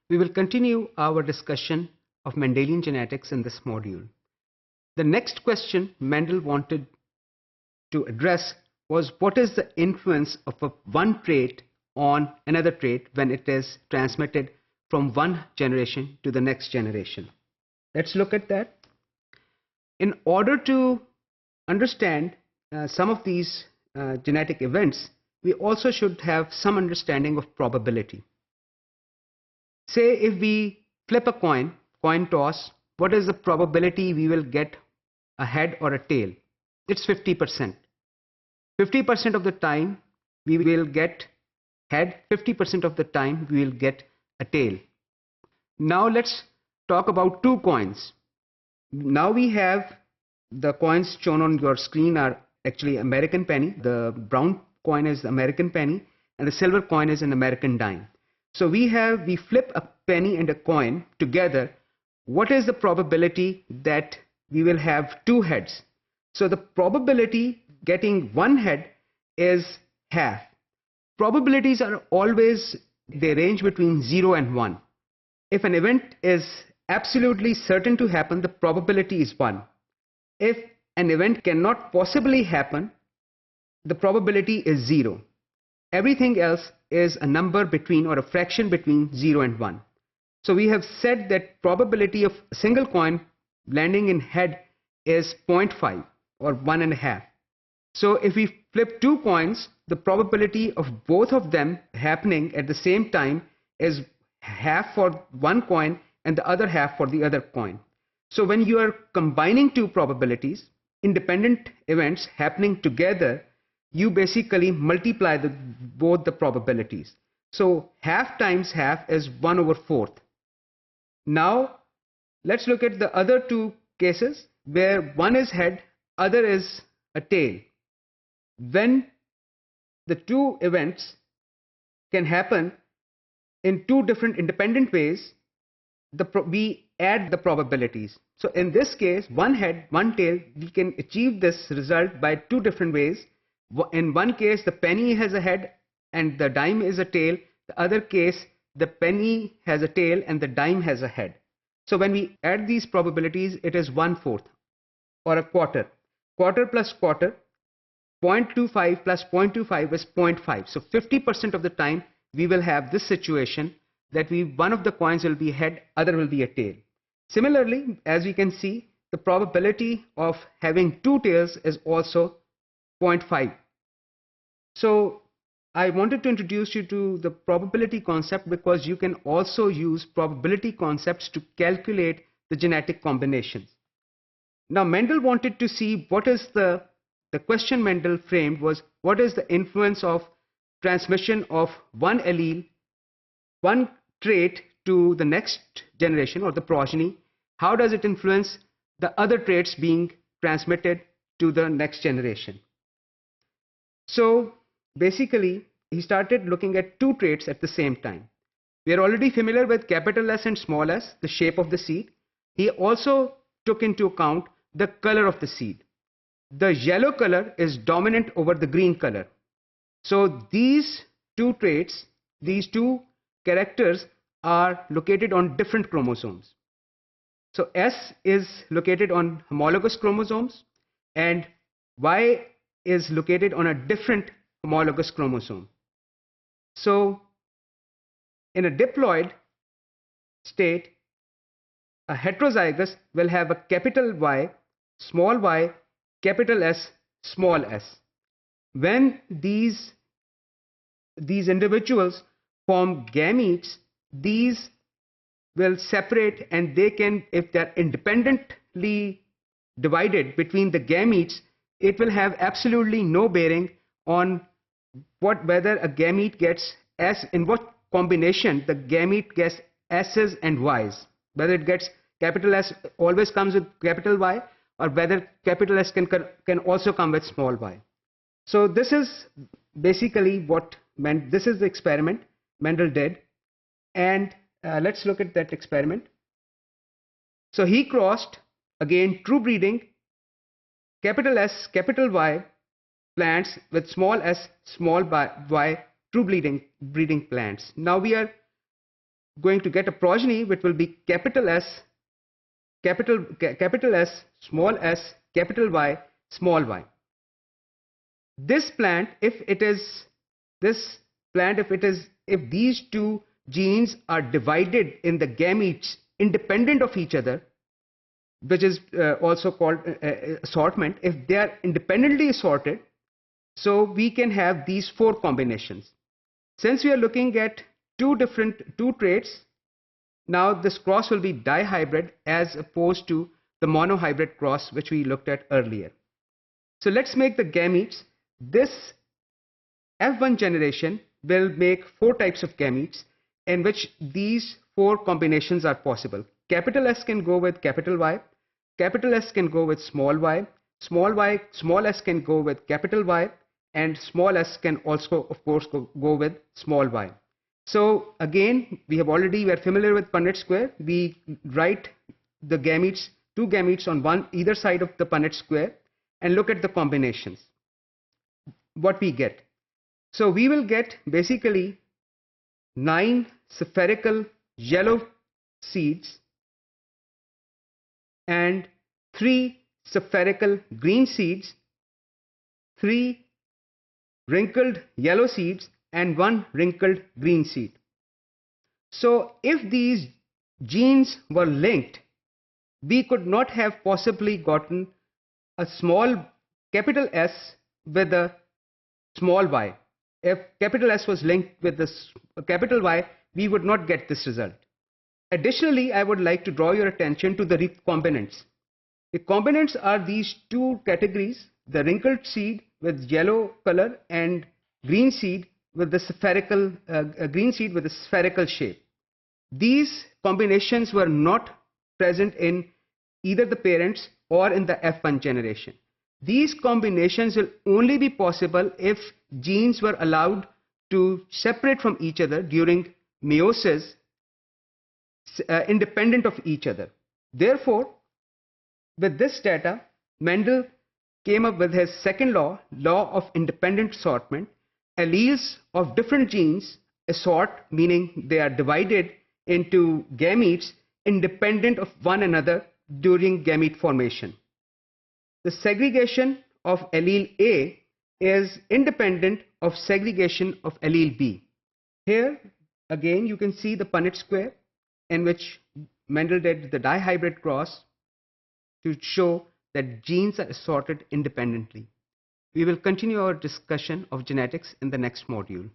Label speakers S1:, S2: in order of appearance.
S1: We will continue our discussion of Mendelian genetics in this module. The next question Mendel wanted to address was what is the influence of one trait on another trait when it is transmitted from one generation to the next generation. Let's look at that. In order to understand some of these genetic events, we also should have some understanding of probability. Say if we flip a coin toss, what is the probability we will get a head or a tail? It's 50%. 50% of the time we will get head, 50% of the time we will get a tail. Now let's talk about two coins. Now we have the coins shown on your screen are actually American penny. The brown coin is American penny and the silver coin is an American dime. So we flip a penny and a coin together. What is the probability that we will have two heads? So the probability getting one head is half. Probabilities are always, they range between 0 and 1. If an event is absolutely certain to happen, the probability is 1. If an event cannot possibly happen, the probability is 0. Everything else is a number between or a fraction between 0 and 1. So we have said that probability of a single coin landing in head is 0.5 or 1.5. So if we flip two coins, the probability of both of them happening at the same time is half for one coin and the other half for the other coin. So when you are combining two probabilities, independent events happening together, you basically multiply both the probabilities. So half times half is 1/4. Now let's look at the other two cases where one is head, other is a tail. When the two events can happen in two different independent ways, we add the probabilities. So in this case, one head, one tail, we can achieve this result by two different ways. In one case, the penny has a head and the dime is a tail. The other case, the penny has a tail and the dime has a head. So when we add these probabilities, it is 1/4 or a quarter. Quarter plus quarter, 0.25 plus 0.25 is 0.5. So 50% of the time we will have this situation that one of the coins will be head, other will be a tail. Similarly, as we can see, the probability of having two tails is also 0.5. So I wanted to introduce you to the probability concept because you can also use probability concepts to calculate the genetic combinations. Now Mendel wanted to see what is the question Mendel framed was what is the influence of transmission of one allele, one trait to the next generation or the progeny. How does it influence the other traits being transmitted to the next generation? So basically, he started looking at two traits at the same time. We are already familiar with capital S and small s, the shape of the seed. He also took into account the color of the seed. The yellow color is dominant over the green color. So these two traits, these two characters are located on different chromosomes. So S is located on homologous chromosomes and Y is located on a different homologous chromosome. So in a diploid state, a heterozygous will have a capital Y, capital S, small s. When these individuals form gametes, these will separate and they can, if they're independently divided between the gametes, it will have absolutely no bearing on whether a gamete gets S, in what combination the gamete gets S's and Y's. Whether it gets capital S always comes with capital Y or whether capital S can also come with small y. So this is basically this is the experiment Mendel did, and let's look at that experiment. So he crossed, again true breeding, capital S, capital Y plants with small s, small y, true breeding plants. Now we are going to get a progeny which will be capital S, capital S, small s, capital Y, small y. This plant, if these two genes are divided in the gametes independent of each other, which is also called assortment, if they are independently assorted, so we can have these four combinations. Since we are looking at two traits, now this cross will be dihybrid as opposed to the monohybrid cross which we looked at earlier. So let's make the gametes. This F1 generation will make four types of gametes in which these four combinations are possible. Capital S can go with capital Y, capital S can go with small s can go with capital Y, and small s can also of course go with small y. So again, we are familiar with Punnett square. We write the gametes, two gametes on either side of the Punnett square and look at the combinations. What we get. So we will get basically 9 spherical yellow seeds and 3 spherical green seeds, 3 wrinkled yellow seeds and 1 wrinkled green seed. So if these genes were linked, we could not have possibly gotten a small capital S with a small y. If capital S was linked with this capital Y, we would not get this result. Additionally, I would like to draw your attention to the recombinants. Recombinants are these two categories, the wrinkled seed with yellow color and green seed with the spherical shape. These combinations were not present in either the parents or in the F1 generation. These combinations will only be possible if genes were allowed to separate from each other during meiosis, independent of each other. Therefore, with this data, Mendel came up with his second law of independent assortment. Alleles of different genes assort, meaning they are divided into gametes independent of one another during gamete formation. The segregation of allele A is independent of segregation of allele B. Here again you can see the Punnett square in which Mendel did the dihybrid cross to show that genes are assorted independently. We will continue our discussion of genetics in the next module.